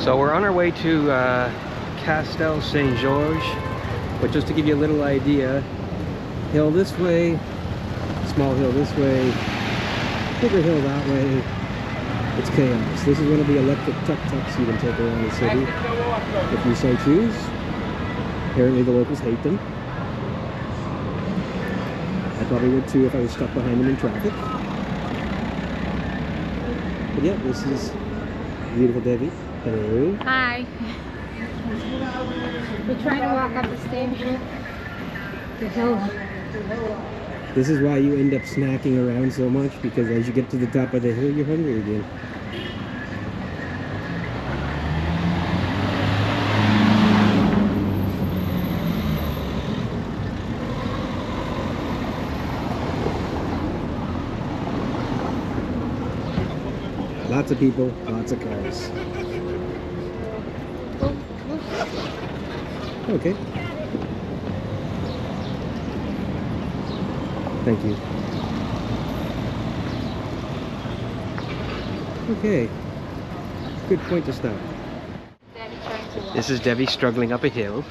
So we're on our way to Castel Saint George, but just to give you a little idea, hill this way, small hill this way, bigger hill that way. It's chaos. This is one of the electric tuk-tuks you can take around the city if you so choose. Apparently the locals hate them. I probably would too if I was stuck behind them in traffic. But yeah, this is beautiful Debbie. Hello. Hi. We're trying to walk up the stairs. The hill. This is why you end up snacking around so much, because as you get to the top of the hill, you're hungry again. Lots of people, lots of cars. Okay. Thank you. Okay. Good point to stop. This is Debbie struggling up a hill.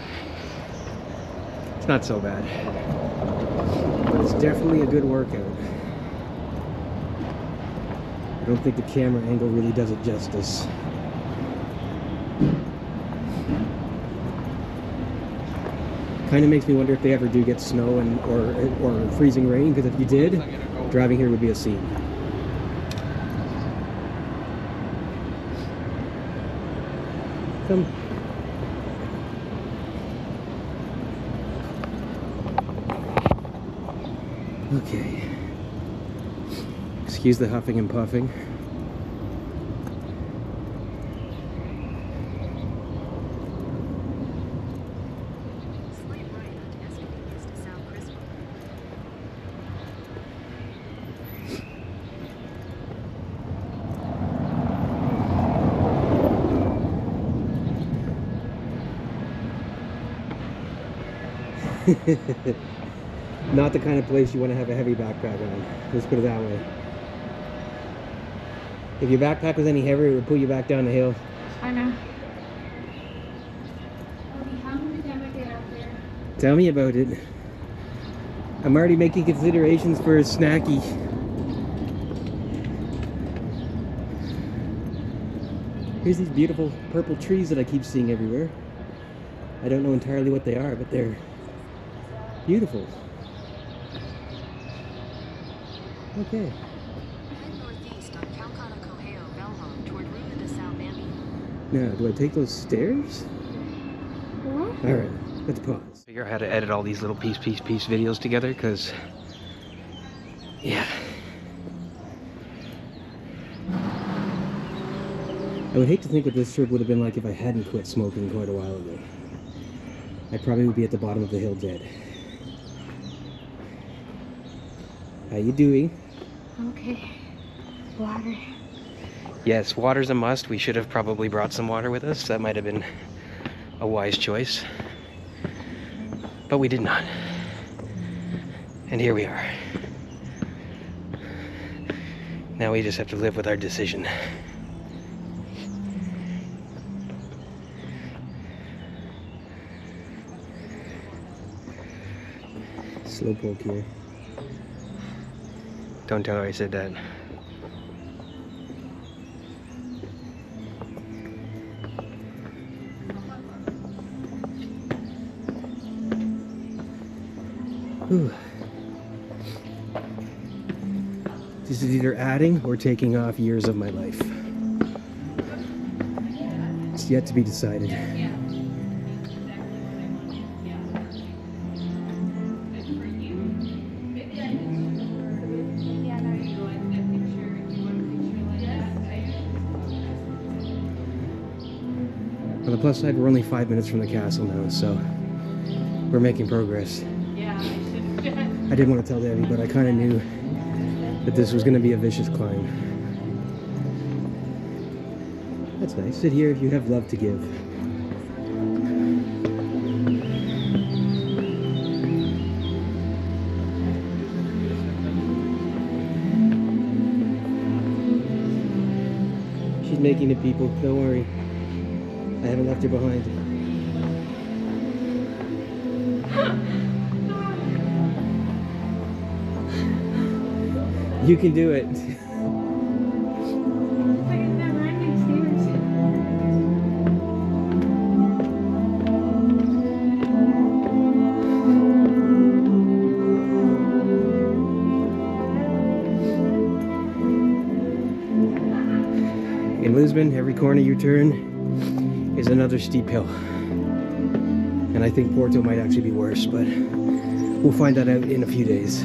It's not so bad, but it's definitely a good workout. I don't think the camera angle really does it justice. Kind of makes me wonder if they ever do get snow and or freezing rain, because if you did, driving here would be a scene. Come. Okay. Excuse the huffing and puffing. Not the kind of place you want to have a heavy backpack on. Let's put it that way. If your backpack was any heavier, it would pull you back down the hill. I know. Tell me about it. I'm already making considerations for a snacky. Here's these beautiful purple trees that I keep seeing everywhere. I don't know entirely what they are, but they're beautiful. Okay. Now, do I take those stairs? What? Alright, let's pause. Figure out how to edit all these little piece videos together, because, yeah. I would hate to think what this trip would have been like if I hadn't quit smoking quite a while ago. I probably would be at the bottom of the hill dead. How you doing? Okay. Water. Yes, water's a must. We should have probably brought some water with us. That might have been a wise choice. But we did not. And here we are. Now we just have to live with our decision. Slowpoke here. Don't tell her I said that. Whew. This is either adding or taking off years of my life. It's yet to be decided. On the plus side, we're only 5 minutes from the castle now, so we're making progress. I didn't want to tell Debbie, but I kind of knew that this was going to be a vicious climb. That's nice. Sit here if you have love to give. She's making it, people. Don't worry. I haven't left you behind. You can do it. In Lisbon, every corner you turn is another steep hill. And I think Porto might actually be worse, but we'll find that out in a few days.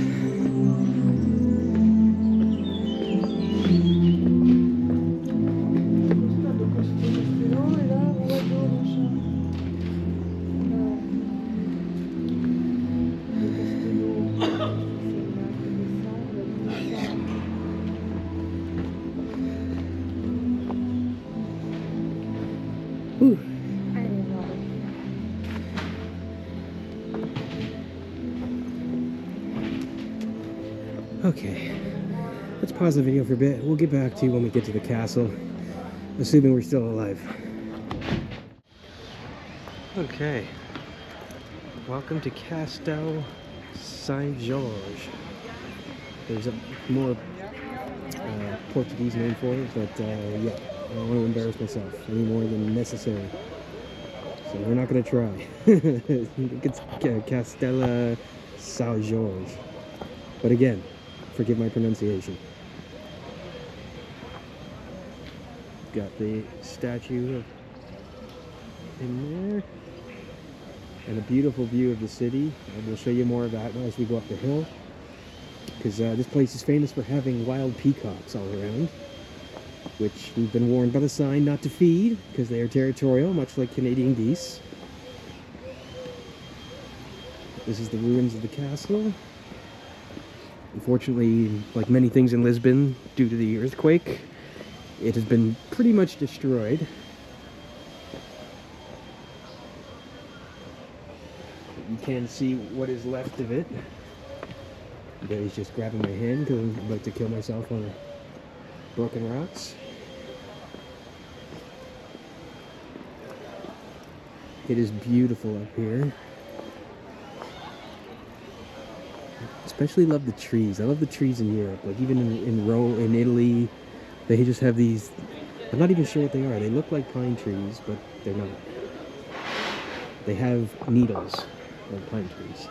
Whew. Okay, let's pause the video for a bit. We'll get back to you when we get to the castle, assuming we're still alive. Okay, welcome to Castel Saint Jorge. There's a more Portuguese name for it, but yeah, I don't want to embarrass myself any more than necessary. So we're not going to try. It's Castella Saint Jorge. But again, forgive my pronunciation. Got the statue in there. And a beautiful view of the city. And we'll show you more of that as we go up the hill. Because this place is famous for having wild peacocks all around. Which we've been warned by the sign not to feed, because they are territorial, much like Canadian geese. This is the ruins of the castle. Unfortunately, like many things in Lisbon, due to the earthquake, it has been pretty much destroyed. You can see what is left of it. He's just grabbing my hand because I'm about to kill myself on broken rocks. It is beautiful up here. Especially love the trees. I love the trees in Europe. Like even in Rome, in Italy, they just have these. I'm not even sure what they are. They look like pine trees, but they're not. They have needles like pine trees.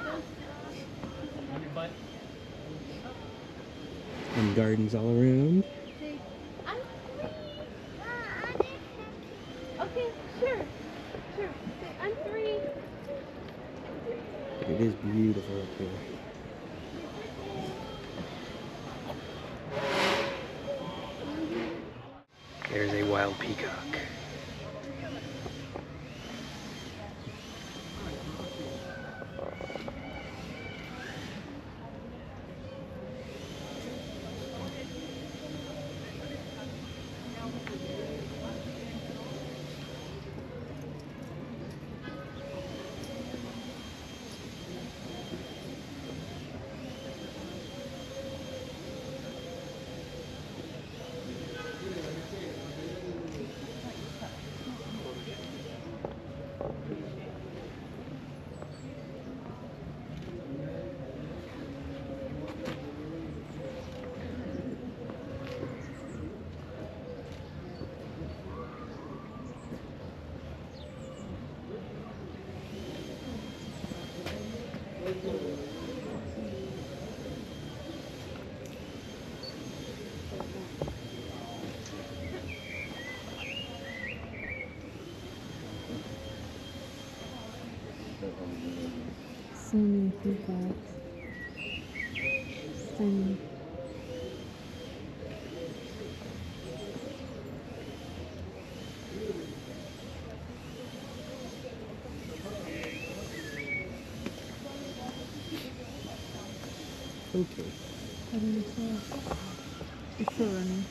And gardens all around. Okay, sure. On 3. It is beautiful up here. There's a wild peacock. So many peacocks. Stunning. Okay. It's still running.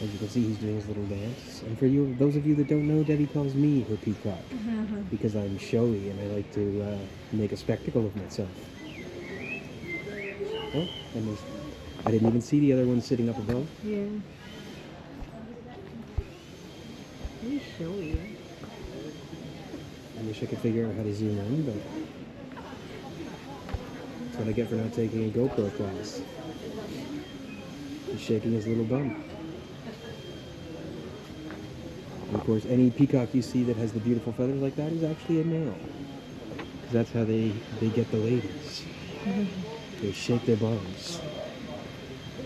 As you can see, he's doing his little dance. And for you, those of you that don't know, Debbie calls me her peacock because I'm showy and I like to make a spectacle of myself. Oh, and I didn't even see the other one sitting up above. Yeah. showy. I wish I could figure out how to zoom in, but that's what I get for not taking a GoPro class. He's shaking his little bum. And of course, any peacock you see that has the beautiful feathers like that is actually a male. Because that's how they get the ladies. They shake their bums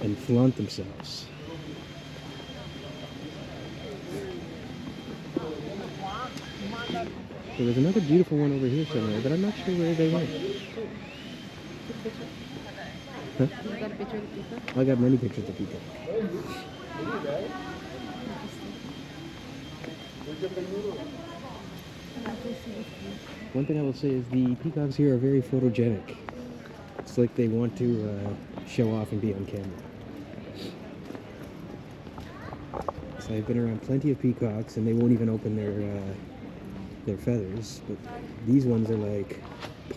and flaunt themselves. There was another beautiful one over here somewhere, but I'm not sure where they went. Huh? You got a picture of the peacock? I got many pictures of peacock. One thing I will say is the peacocks here are very photogenic. It's like they want to show off and be on camera. So I've been around plenty of peacocks and they won't even open their feathers, but these ones are like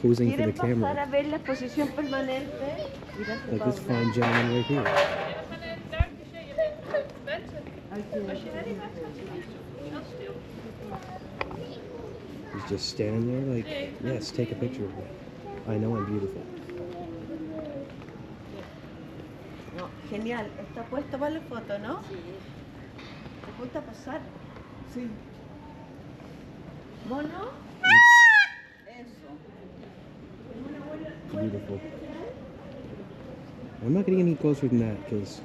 posing for the camera. Like this fine gentleman right here. He's just standing there like, yes, take a picture of me. I know I'm beautiful. No, genial, está puesto para la foto, ¿no? ¿Te gusta pasar? Sí. ¿Mono? Eso. Beautiful. I'm not getting any closer than that because,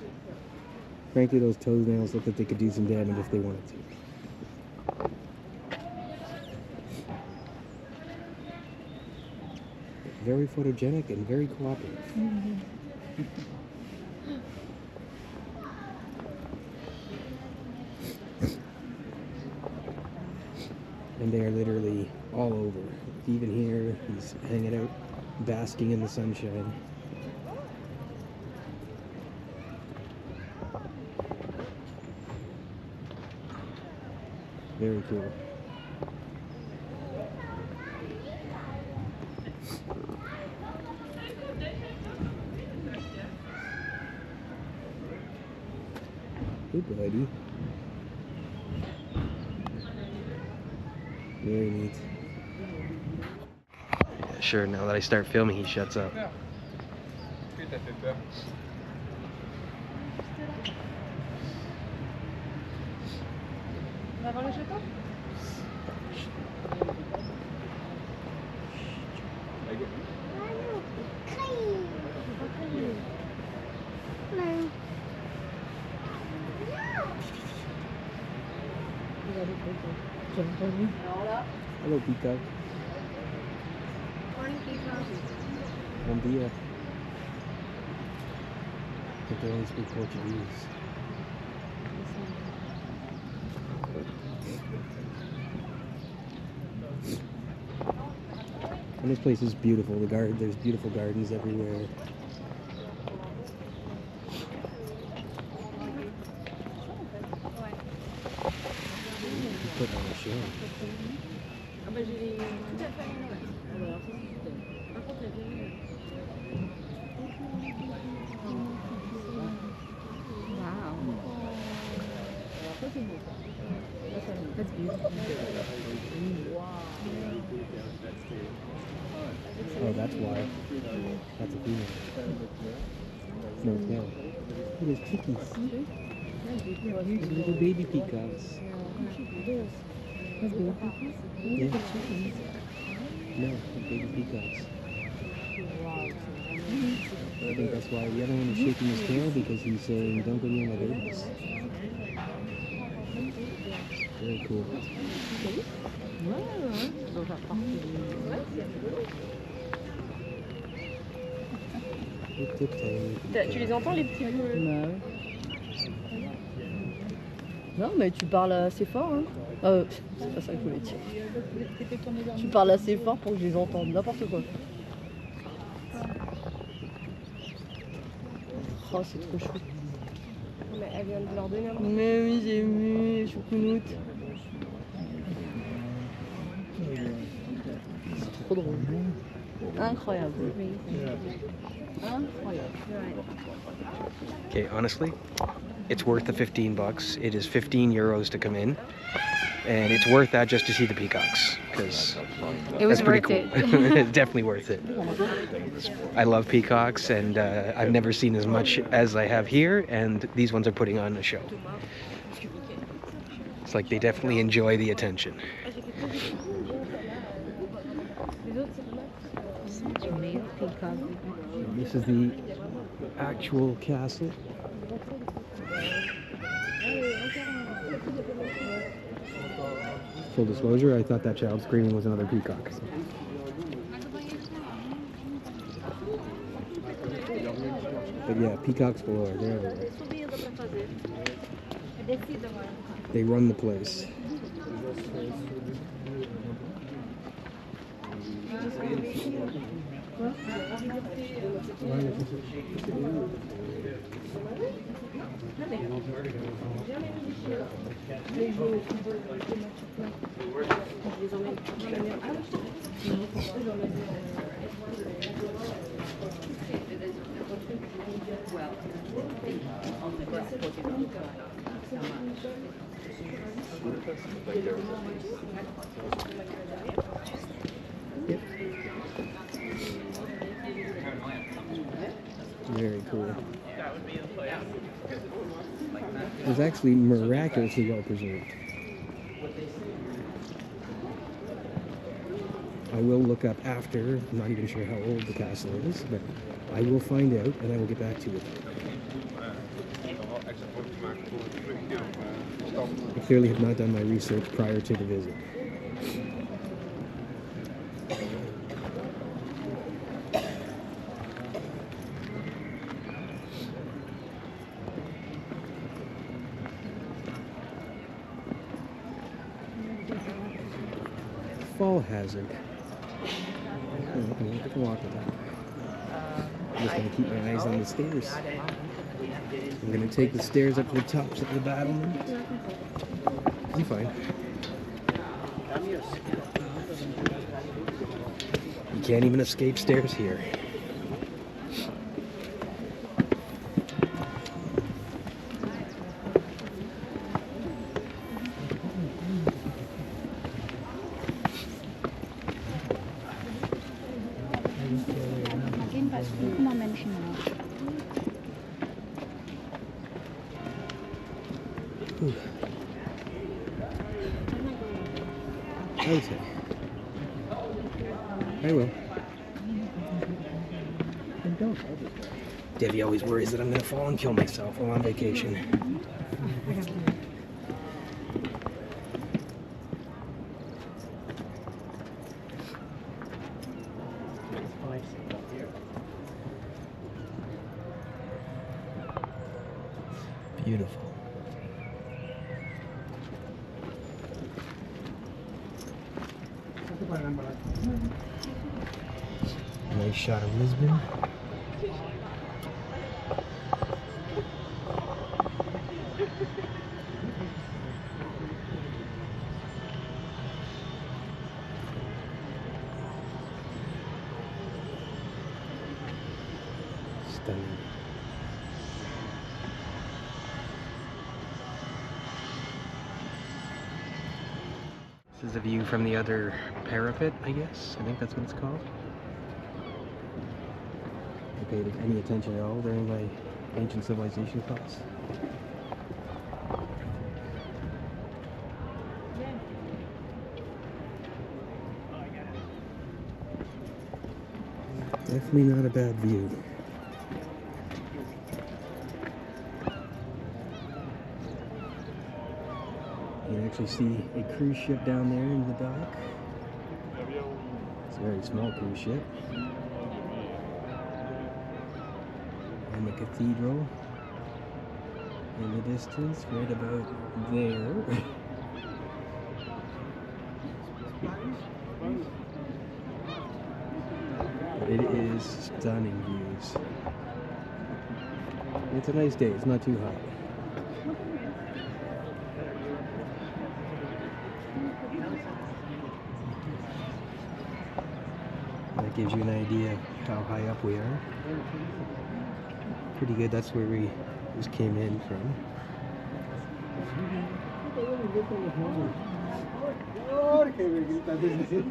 frankly, those toenails look like they could do some damage if they wanted to. Very photogenic and very cooperative. And they are literally all over. Even here, he's hanging out, basking in the sunshine. Very cool. Hey, buddy. Very neat. Yeah, sure, now that I start filming, he shuts up. On va voir le chapeau? Hello, peacock. Morning, peacock. Bom dia. But they only speak Portuguese. And this place is beautiful. There's beautiful gardens everywhere. Put on a show. Ah bah j'ai tout à fait alors ça c'est super. Par contre elle est wow. Alors ça c'est beau ça. That's beautiful. Wow. Oh, that's why. That's a female. No tail. Look at his chickies. These little baby peacocks. That's baby peacocks? Yeah. No, they're baby peacocks. I think that's why the other one is shaking his tail because he's saying, don't go near my babies. Very cool. Tu les entends les petits bruits? Non, mais tu parles assez fort, hein. C'est pas ça que je voulais dire. Tu parles assez fort pour que je les entende, n'importe quoi. Oh, c'est trop chou. Mais elle vient de leur donner un Mais oui, j'ai vu, choucounoute. C'est trop drôle. Incroyable. Incroyable. Okay, honestly, it's worth the $15. It is 15 euros to come in. And it's worth that just to see the peacocks, because It was that's pretty worth cool. it. It's definitely worth it. I love peacocks, and I've never seen as much as I have here, and these ones are putting on a show. It's like they definitely enjoy the attention. This is the actual castle. Full disclosure, I thought that child screaming was another peacock. So. But yeah, peacocks galore. They're everywhere. They run the place. Very cool. It was actually miraculously well preserved. I will look up after. I'm not even sure how old the castle is, but I will find out and I will get back to it. I clearly have not done my research prior to the visit. Fall hazard. I can walk with that. I'm just going to keep my eyes on the stairs. I'm going to take the stairs up to the tops of the battlement. I'm fine. You can't even escape stairs here. Okay. I will. And don't. Debbie always worries that I'm going to fall and kill myself while on vacation. Beautiful. Nice shot of Lisbon. Stunning. This is a view from the other parapet, I guess. I think that's what it's called. I paid any attention at all during my ancient civilization class. Definitely not a bad view. You can actually see a cruise ship down there in the dock. It's a very small cruise ship. And the cathedral in the distance, right about there. But it is stunning views. It's a nice day, it's not too hot. That gives you an idea how high up we are. Pretty good, that's where we just came in from. Jorge, me grita desde.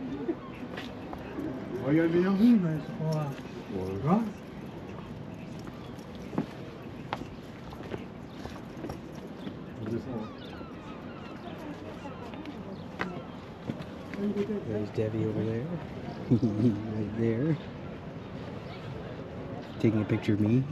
Voy al video mismo, eso joda. ¿No? There's Debbie over there. Right there. Taking a picture of me.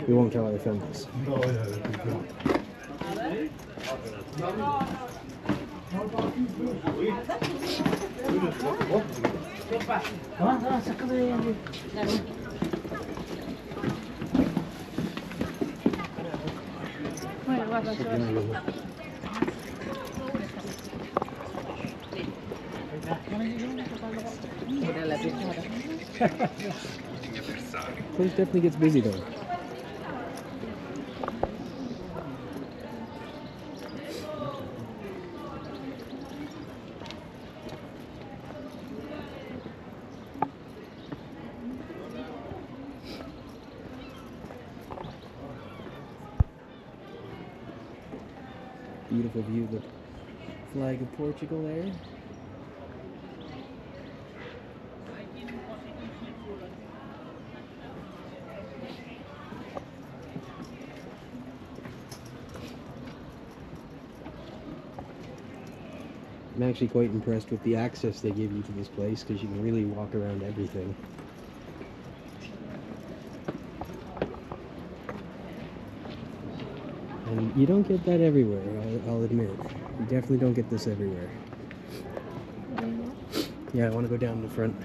We won't tell her I filmed this. Place definitely gets busy though. Beautiful view of the flag of Portugal there. I'm actually quite impressed with the access they give you to this place because you can really walk around everything. And you don't get that everywhere, I'll admit. You definitely don't get this everywhere. Yeah, I want to go down the front.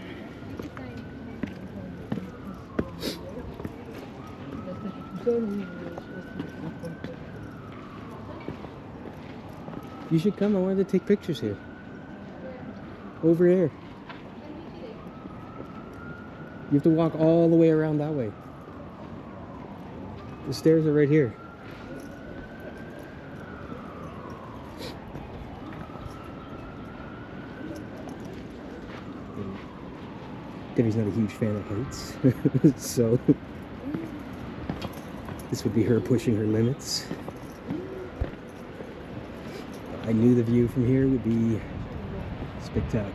You should come, I wanted to take pictures here. Over there. You have to walk all the way around that way. The stairs are right here. Debbie's not a huge fan of heights, so this would be her pushing her limits. I knew the view from here would be spectacular,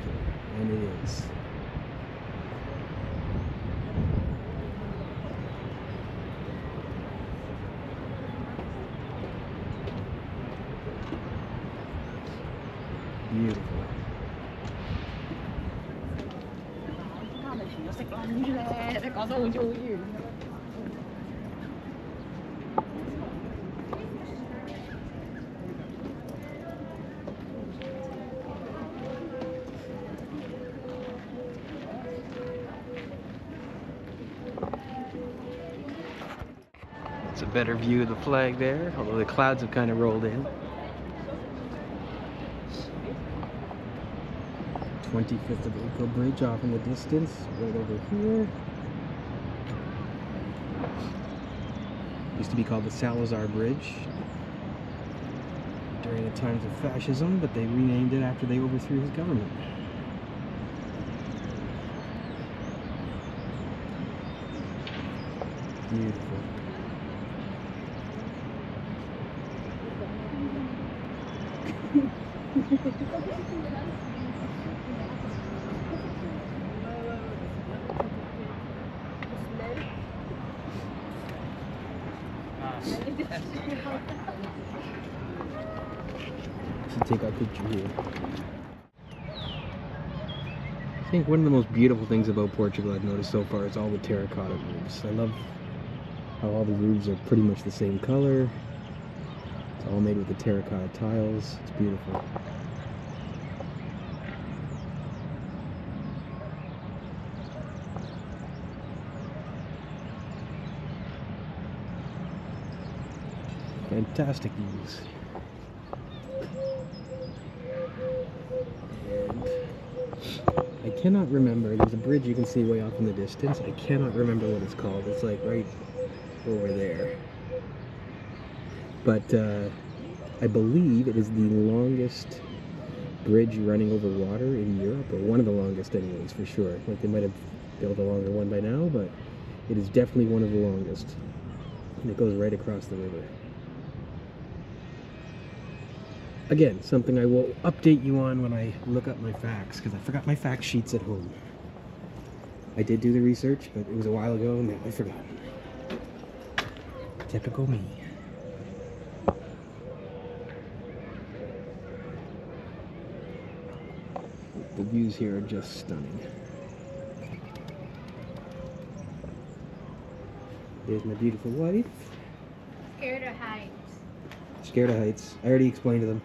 and it is. Beautiful. It's a better view of the flag there, although the clouds have kind of rolled in. 25th of April Bridge off in the distance, right over here. Used to be called the Salazar Bridge during the times of fascism, but they renamed it after they overthrew his government. Beautiful. Should take our picture here. I think one of the most beautiful things about Portugal I've noticed so far is all the terracotta roofs. I love how all the roofs are pretty much the same color. It's all made with the terracotta tiles. It's beautiful. Fantastic views. And I cannot remember, there's a bridge you can see way off in the distance. I cannot remember what it's called. It's like right over there. But I believe it is the longest bridge running over water in Europe, or one of the longest anyways, for sure. Like, they might have built a longer one by now, but it is definitely one of the longest. And it goes right across the river. Again, something I will update you on when I look up my facts, because I forgot my fact sheets at home. I did do the research, but it was a while ago, and now I forgot. Typical me. The views here are just stunning. There's my beautiful wife. Scared of heights. Scared of heights. I already explained to them.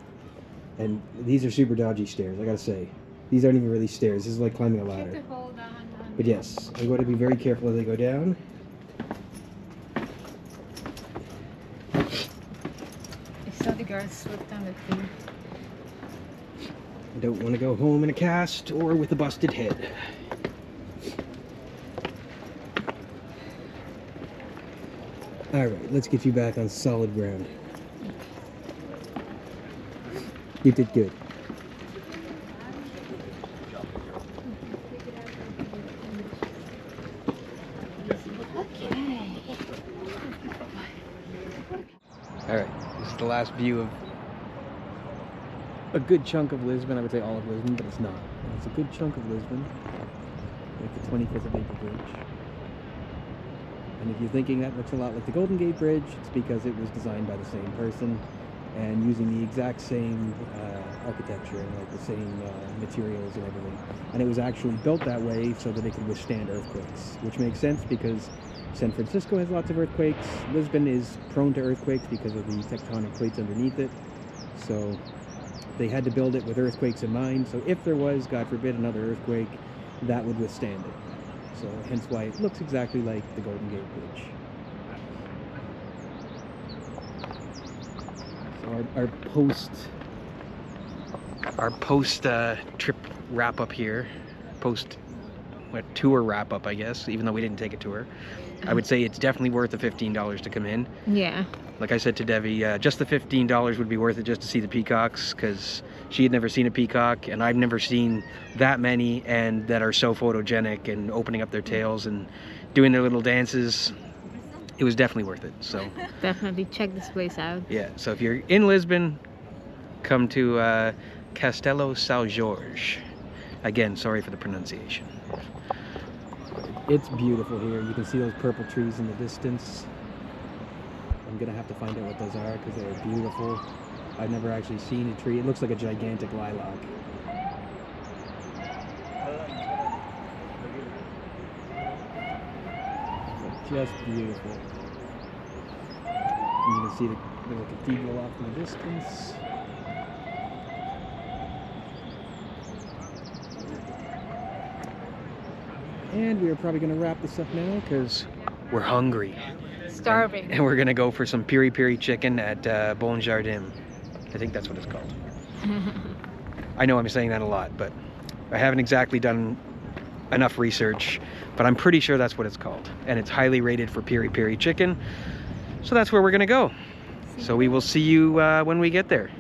And these are super dodgy stairs, I gotta say. These aren't even really stairs. This is like climbing a You have ladder. to hold on. But yes, I'm going to be very careful as I go down. I saw the girl slipped on the thing. I don't want to go home in a cast or with a busted head. Alright, let's get you back on solid ground. You did good. Alright, this is the last view of a good chunk of Lisbon. I would say all of Lisbon, but it's not. It's a good chunk of Lisbon, like the 25th of April Bridge. And if you're thinking that looks a lot like the Golden Gate Bridge, it's because it was designed by the same person and using the exact same architecture and like the same materials and everything. And it was actually built that way so that it could withstand earthquakes, which makes sense because San Francisco has lots of earthquakes. Lisbon is prone to earthquakes because of the tectonic plates underneath it. So they had to build it with earthquakes in mind. So if there was, God forbid, another earthquake, that would withstand it. So hence why it looks exactly like the Golden Gate Bridge. So our post trip wrap up here, tour wrap up, I guess, even though we didn't take a tour. I would say it's definitely worth the $15 to come in. Yeah. Like I said to Devi, just the $15 would be worth it just to see the peacocks, because she had never seen a peacock, and I've never seen that many, and that are so photogenic and opening up their tails and doing their little dances. It was definitely worth it. So Definitely check this place out. yeah, so if you're in Lisbon, come to Castelo São Jorge. Again, sorry for the pronunciation. It's beautiful here. You can see those purple trees in the distance. I'm gonna have to find out what those are because they're beautiful. I've never actually seen a tree. It looks like a gigantic lilac. Just beautiful. And you can see the little cathedral off in the distance. And we are probably going to wrap this up now because we're hungry. Starving. And we're going to go for some piri-piri chicken at Bon Jardin. I think that's what it's called. I know I'm saying that a lot, but I haven't exactly done enough research, but I'm pretty sure that's what it's called. And it's highly rated for piri-piri chicken. So that's where we're going to go. So we will see you when we get there.